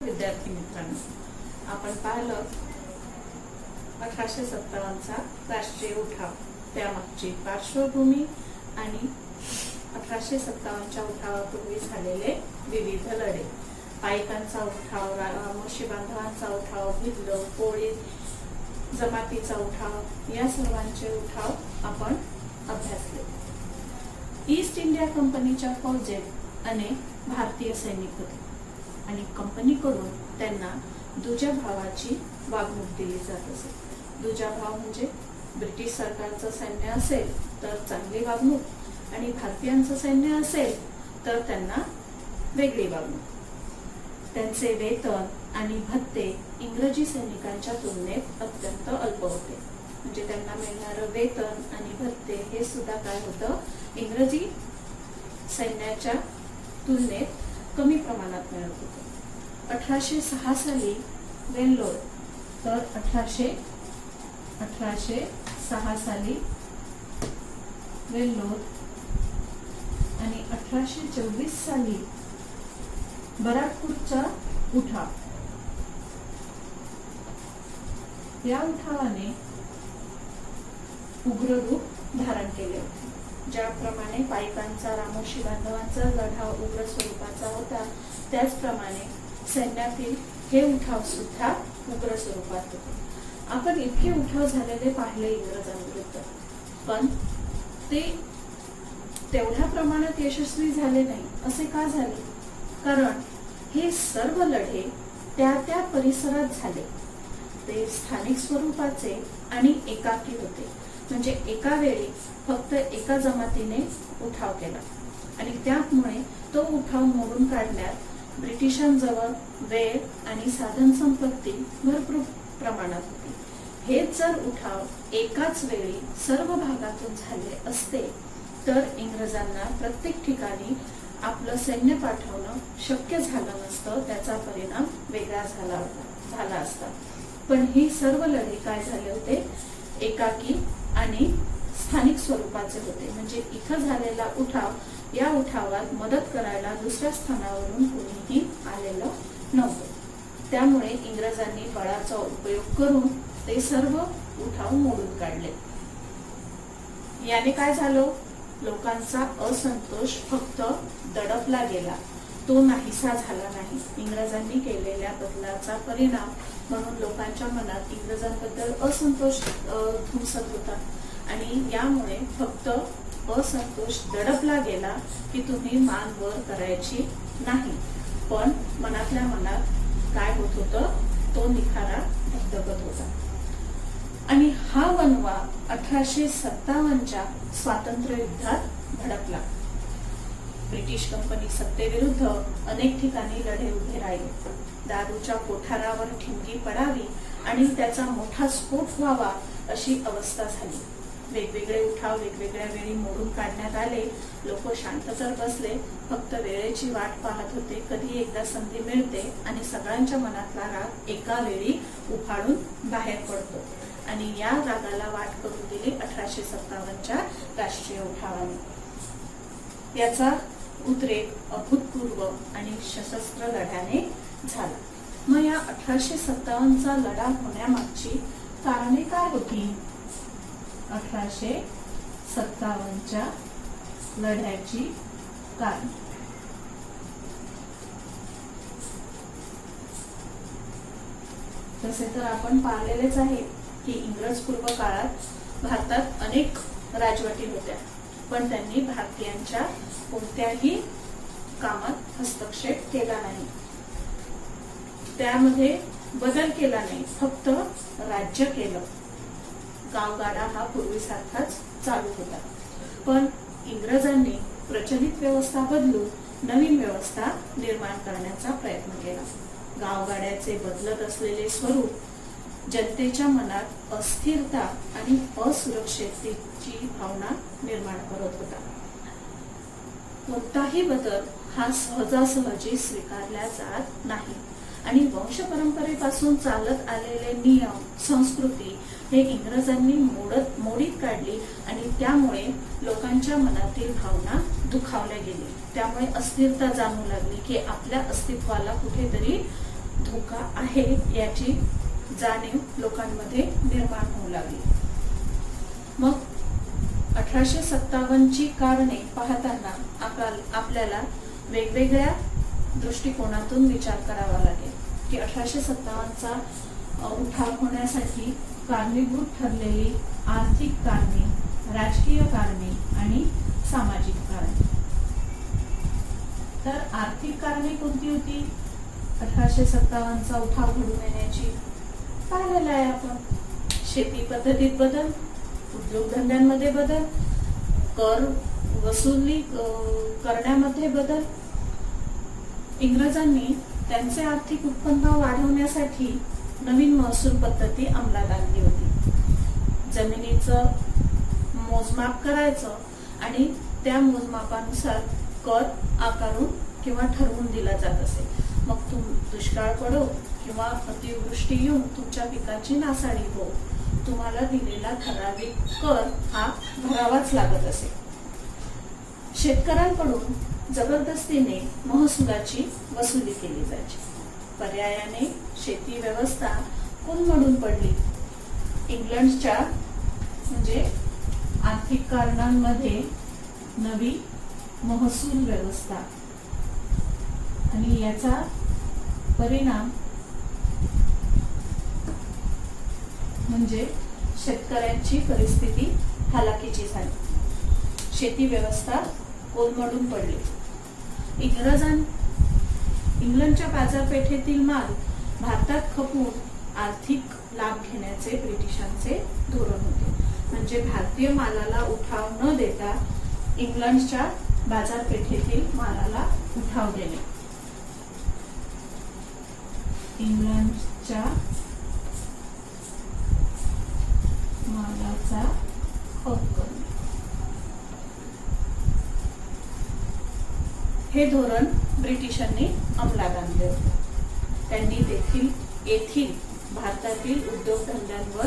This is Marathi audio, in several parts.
विद्यार्थी मित्रांनो, आपण पाहिलं 1857चा राष्ट्रीय उठाव, त्यामागची पार्श्वभूमी आणि 1857च्या उठावापूर्वी झालेले विविध लढे, पायकांचा उठाव, रामोशी बांधवांचा उठाव, भिल्ल, कोळी जमातीचा उठाव, या सर्वांचे उठाव आपण अभ्यासले. ईस्ट इंडिया कंपनीच्या फौजेत अनेक भारतीय सैनिक होते आणि कंपनीकडून त्यांना दुजा भावाची वागणूक दिली जात असे. दुजा भाव म्हणजे ब्रिटिश सरकारचं सैन्य असेल तर चांगली वागणूक आणि भारतीयांचं सैन्य असेल तर त्यांना वेगळी वागणूक. त्यांचे वेतन आणि भत्ते इंग्रजी सैनिकांच्या तुलनेत अत्यंत अल्प होते. म्हणजे त्यांना मिळणारं वेतन आणि भत्ते हे सुद्धा काय होतं, इंग्रजी सैन्याच्या तुलनेत कमी प्रमाणात मिळत होते. 1806 साली वेल्लोर तर 1806 साली वेल्लोर आणि 1824 साली बराकपूरचा उठाव. या उठावाने उग्र रूप धारण केले होते. ज्याप्रमाणे पायकांचा, रामोशी बांधवांचा लढा उग्र स्वरूपाचा होता, त्याचप्रमाणे सैन्यातील हे उठाव सुद्धा उग्र स्वरूपात होते. आपण इतके उठाव झालेले पाहिले इंग्रजांविरुद्ध, पण ते तेवढ्या प्रमाणात यशस्वी झाले नाही. असे का झाले? कारण हे सर्व लढे त्या परिसरात झाले. ते स्थानिक स्वरूपाचे आणि एकाकी होते. म्हणजे एका वेळी फक्त एका जमातीने उठाव केला आणि त्यामुळे तो उठाव मोडून काढण्यात ब्रिटिशांजवळ वेळ आणि साधन संपत्ती भरपूर प्रमाणात होती. हेच जर उठाव एकाच वेळी सर्व भागातून झाले असते तर इंग्रजांना प्रत्येक ठिकाणी आपलं सैन्य पाठवणं शक्य झालं नसतं. त्याचा परिणाम वेगळा झाला असता. पण ही सर्व लढे काय झाले होते, एकाकी आणि स्थानिक स्वरूपाचे होते. म्हणजे इथं झालेला उठाव, या उठावात मदत करायला दुसऱ्या स्थानावरून कोणीही आलेलं नव्हतं. त्यामुळे इंग्रजांनी बळाचा उपयोग करून ते सर्व उठाव मोडून काढले. याने काय झालं, लोकांचा असंतोष फक्त दडपला गेला, तो नाहीसा झाला नाही. इंग्रजांनी केलेल्या बदलाचा परिणाम म्हणून लोकांच्या मनात इंग्रजांबद्दल असंतोष धुमसत होता आणि यामुळे फक्त असंतोष दडपला गेला की तुम्ही मान वर करायची नाही. पण मनातल्या मनात काय होत होतं, तो निखारा धगधगत होता. आणि हा वणवा 1857च्या स्वातंत्र्य युद्धात भडकला. ब्रिटिश कंपनी सत्तेविरुद्ध अनेक ठिकाणी लढे उभे राहिले. दारूच्या कोठारावर ठिणगी पडावी आणि त्याचा मोठा स्फोट व्हावा अशी अवस्था झाली. वेगवेगळे उठाव वेगवेगळ्या वेळी मोडून काढण्यात आले. लोक शांत तर बसले, फक्त वेळेची वाट पाहत होते, कधी एकदा संधी मिळते आणि सगळ्यांच्या मनातला राग एका वेळी उफाळून बाहेर पडतो. आणि या रागाला वाट करून दिली 1857च्या राष्ट्रीय उठावाने. याचा उद्रेक अभूतपूर्व आणि सशस्त्र लढ्याने झाला. मग या 1857चा लढा होण्यामागची कारणे काय होती? 1857च्या लढ्याची कारण तसे तर आपण पाहिलेलेच आहे की इंग्रज पूर्व काळात भारतात अनेक राजवटी होत्या, पण त्यांनी भारतीयांच्या कोणत्याही कामात हस्तक्षेप केला नाही, त्यामध्ये बदल केला नाही, फक्त राज्य केलं. गावगाडा हा पूर्वीसारखाच चालू होता. पण इंग्रजांनी प्रचलित व्यवस्था बदलून नवीन व्यवस्था निर्माण करण्याचा प्रयत्न केला. गावगाड्याचे बदलत असलेले स्वरूप जनतेच्या मनात अस्थिरता आणि असुरक्षिततेची भावना निर्माण करत होता. कोणताही बदल हा सहजासहजी स्वीकारला जात नाही आणि वंश परंपरेपासून चालत आलेले नियम, संस्कृती हे इंग्रजांनी मोडीत काढली आणि त्यामुळे लोकांच्या मनातील भावना दुखावल्या गेली. त्यामुळे अस्थिरता जाणवू लागली की आपल्या अस्तित्वाला कुठेतरी धोका आहे याची जाणीव लोकांमध्ये निर्माण होऊ लागली. मग 1857 ची कारणे पाहताना आपल्याला वेगवेगळ्या दृष्टिकोनातून विचार करावा लागेल की 1857 चा उठाव होण्यासाठी कारणीभूत ठरलेली आर्थिक कारणे, राजकीय कारणे आणि सामाजिक कारणे. तर आर्थिक कारणे कोणती होती 1857 चा उठाव घडून येण्याची? पाहिलेलं आहे आपण. शेती पद्धतीत बदल, उद्योगधंद्यांमध्ये बदल, कर वसुली करण्यामध्ये बदल. इंग्रजांनी त्यांचे आर्थिक उत्पन्न वाढवण्यासाठी नवीन महसूल पद्धती अंमलात आणली होती. जमिनीचं मोजमाप करायचं आणि त्या मोजमापानुसार कर आकारून किंवा ठरवून दिला जात असे. मग दुष्काळ पडो किंवा अतिवृष्टी येऊन तुमच्या पिकाची नासाडी हो, तुम्हाला दिलेला ठराविक कर हा भरावाच लागत असे. शेतकऱ्यांकडून जबरदस्तीने महसुलाची वसुली केली जायची. पर्यायाने शेती व्यवस्था कोलमडून पडली. इंग्लंडच्या म्हणजे आर्थिक कारणांमध्ये नवी महसूल व्यवस्था आणि याचा परिणाम म्हणजे शेतकऱ्यांची परिस्थिती हालाकीची झाली. शेती व्यवस्था कोलमडून पडली. इंग्लंडच्या बाजारपेठेतील माल भारतात खपून आर्थिक लाभ घेण्याचे ब्रिटिशांचे धोरण होते. म्हणजे भारतीय मालाला उठाव न देता इंग्लंडच्या बाजारपेठेतील मालाला उठाव देणे. इंग्लंडच्या मालाचा खप करणे हे धोरण ब्रिटिशांनी अंमलात आणले होते. त्यांनी येथील भारतातील उद्योगधंद्यांवर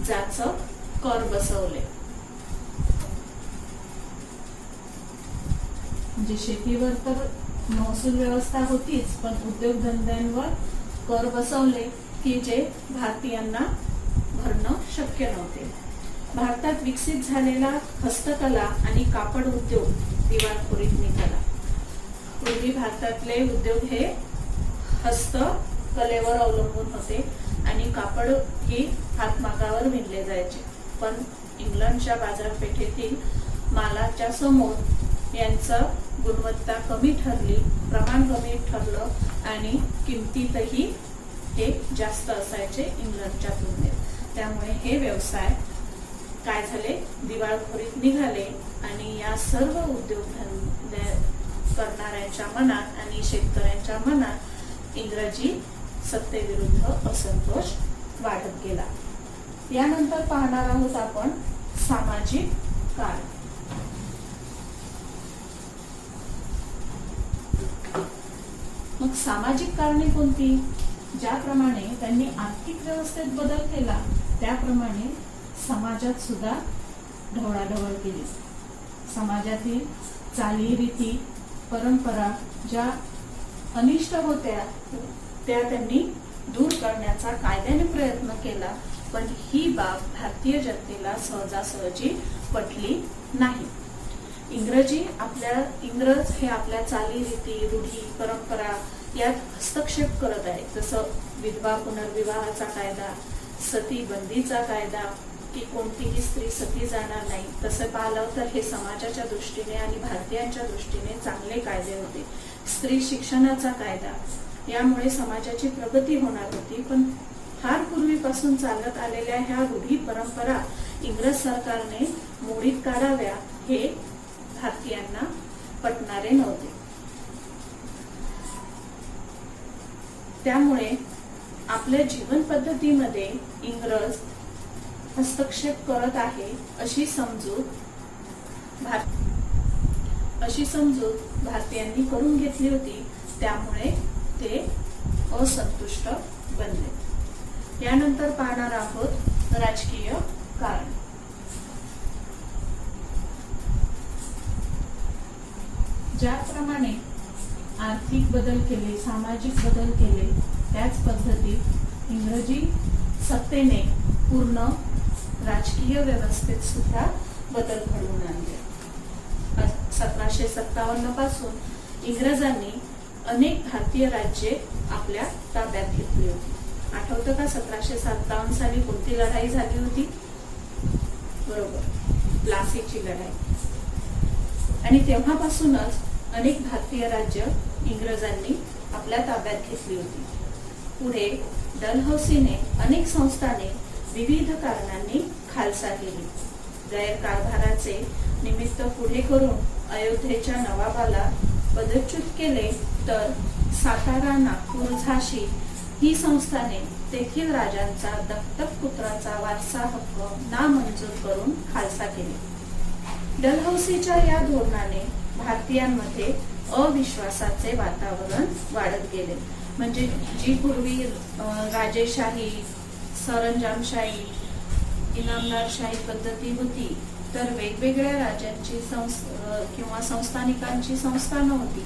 जाचक कर बसवले. म्हणजे शेतीवर तर महसूल व्यवस्था होतीच, पण उद्योगधंद्यांवर कर बसवले की जे भारतीयांना भरणं शक्य नव्हते. भारतात विकसित झालेला हस्तकला आणि कापड उद्योग दिवाळखोरीत निघाला. पूर्वी भारतातले उद्योग हे हस्तकलेवर अवलंबून होते आणि कापड ही हातमागावर विणले जायचे. पण इंग्लंडच्या बाजारपेठेतील मालाच्या समोर यांचं गुणवत्ता कमी ठरली, प्रमाण कमी ठरलं आणि किमतीतही हे जास्त असायचे इंग्लंडच्या तुलनेत. त्यामुळे हे व्यवसाय काय झाले, दिवाळखोरीत निघाले आणि या सर्व उद्योगधंदे करणाऱ्यांच्या मनात आणि शेतकऱ्यांच्या मनात इंग्रजी सत्तेविरुद्ध असंतोष वाढत गेला. यानंतर पाहणार आहोत आपण सामाजिक कारणे. मग सामाजिक कारणे कोणती? ज्याप्रमाणे त्यांनी आर्थिक व्यवस्थेत बदल केला त्याप्रमाणे समाजात सुद्धा ढवळाढवळ केली. समाजातील चालीरीती परंपरा ज्या अनिष्ट होत्या त्या त्यांनी दूर करण्याचा कायद्याने प्रयत्न केला. पण ही बाब भारतीय जनतेला सहजासहजी पटली नाही. इंग्रज हे आपल्या चालीरीती, रूढी, परंपरा यात हस्तक्षेप करत आहेत. जसं विधवा पुनर्विवाहाचा कायदा, सती बंदीचा कायदा की कोणतीही स्त्री सती जाणार नाही. तसं पाहिलं तर हे समाजाच्या दृष्टीने आणि भारतीयांच्या दृष्टीने चांगले कायदे होते. स्त्री शिक्षणाचा कायदा, यामुळे समाजाची प्रगती होणार होती. पण फार पूर्वीपासून चालत आलेल्या ह्या रूढी परंपरा इंग्रज सरकारने मोडीत काढाव्या हे भारतीयांना पटणारे नव्हते. त्यामुळे आपल्या जीवन पद्धतीमध्ये इंग्रज हस्तक्षेप करत आहे अशी समजूत भारतीयांनी करून घेतली होती. त्यामुळे ते असंतुष्ट बनले. यानंतर पाहणार आहोत राजकीय कारण. ज्याप्रमाणे आर्थिक बदल केले, सामाजिक बदल केले, त्याच पद्धतीत इंग्रजी सत्तेने पूर्ण राजकीय व्यवस्थेत सुद्धा बदल घडवून आणले. 1757 पासून इंग्रजांनी अनेक भारतीय राज्ये आपल्या ताब्यात घेतली होती. आठवतं का 1757 साली कोणती लढाई झाली होती? बरोबर, प्लासीची लढाई. आणि तेव्हापासूनच अनेक भारतीय राज्य इंग्रजांनी आपल्या ताब्यात घेतली होती. पुढे डलहौसीने अनेक संस्थाने विविध कारणांनी खालसा केली. गैरकारभाराचे निमित्त पुढे करून अयोध्येच्या नवाबाला पदच्युत केले, तर सातारा, नागपूर, झाशी ही संस्थाने तेथील राजांचा दत्तक पुत्राचा वारसा हक्क नामंजूर करून खालसा केले. डलहौसीच्या या धोरणाने भारतीयांमध्ये अविश्वासाचे वातावरण वाढत गेले. म्हणजे जी पूर्वी राजेशाही, सरंजामशाही, इनामदारशाही पद्धती होती, तर वेगवेगळ्या राजांची किंवा संस्थानिकांची संस्थान होती,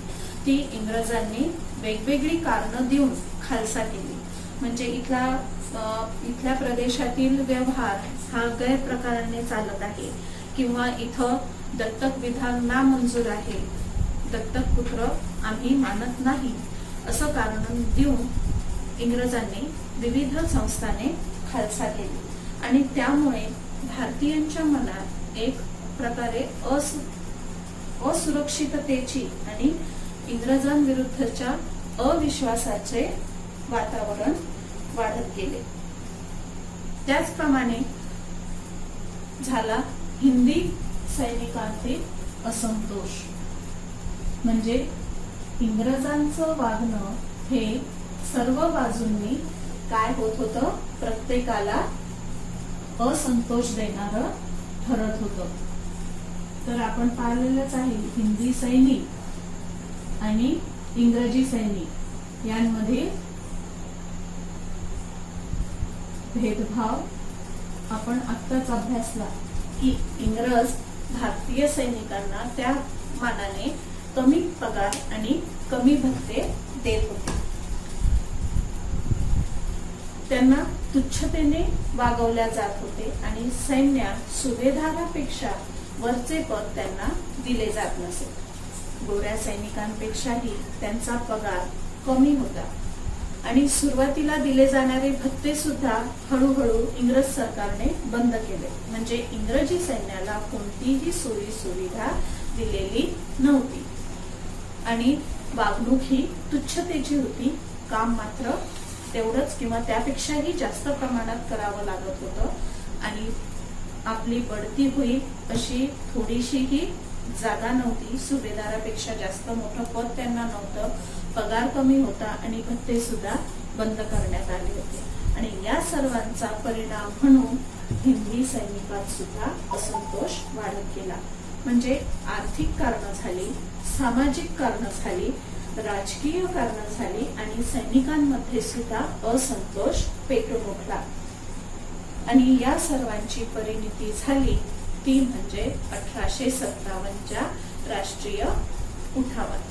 ती इंग्रजांनी वेगवेगळी कारणं देऊन खालसा केली. म्हणजे इथल्या प्रदेशातील व्यवहार हा गैरप्रकाराने चालत आहे, किंवा इथं दत्तक विधान नामंजूर आहे, दत्तक पुत्र आम्ही मानत नाही, असं कारण देऊन इंग्रजांनी विविध संस्थाने खालसा केली. आणि त्यामुळे भारतीयांच्या मनात एक प्रकारे असुरक्षिततेची आणि इंग्रजांविरुद्धच्या अविश्वासाचे वातावरण वाढत गेले. त्याचप्रमाणे झाला हिंदी सैनिकांचे असंतोष. म्हणजे इंग्रजांचं वागणं हे सर्व बाजूंनी काय होत होतं, प्रत्येकाला असंतोष देणारं ठरत होतं. तर आपण पाहिलेलंच आहे, हिंदी सैनिक आणि इंग्रजी सैनिक यांमध्ये भेदभाव आपण आत्ताच अभ्यासला की इंग्रज भारतीय सैनिकांना त्या मानाने कमी पगार आणि कमी भत्ते देत होते. त्यांना तुच्छतेने वागवल्या जात होते आणि सैन्यात सुभेदारापेक्षा वरचे पद त्यांना दिले जात नसे. गोऱ्या सैनिकांपेक्षाही त्यांचा पगार कमी होता आणि सुरुवातीला दिले जाणारे भत्ते सुद्धा हळूहळू इंग्रज सरकारने बंद केले. म्हणजे इंग्रजी सैन्याला कोणतीही सोयी सुविधा दिलेली नव्हती आणि वागणूक ही तुच्छतेची होती. काम मात्र तेवढंच किंवा त्यापेक्षाही जास्त प्रमाणात करावं लागत होतं आणि आपली बढती होईल अशी थोडीशीही जागा नव्हती. सुभेदारापेक्षा जास्त मोठं पद त्यांना नव्हतं, पगार कमी होता आणि भत्ते सुद्धा बंद करण्यात आले होते. आणि या सर्वांचा परिणाम म्हणून हिंदी सैनिकात सुद्धा असंतोष वाढत गेला. म्हणजे आर्थिक कारणं झाली, सामाजिक कारणं झाली, राजकीय कारणं झाली आणि सैनिकांमध्ये सुद्धा असंतोष पेटून उठला. आणि या सर्वांची परिणती झाली ती म्हणजे 1857च्या राष्ट्रीय उठावात.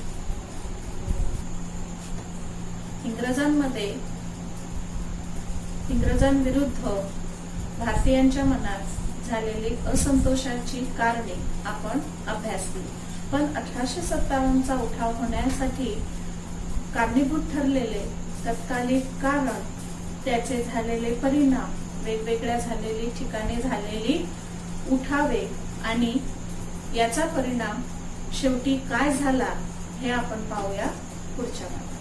इंग्रजांविरुद्ध भारतीयांच्या मनात झालेली असंतोषाची कारणे आपण अभ्यासली. पण 1857चा उठाव होण्यासाठी कारणीभूत ठरलेले तत्कालिक कारण, त्याचे झालेले परिणाम, वेगवेगळ्या झालेली ठिकाणी झालेली उठावे आणि याचा परिणाम शेवटी काय झाला हे आपण पाहूया पुढच्या भागात.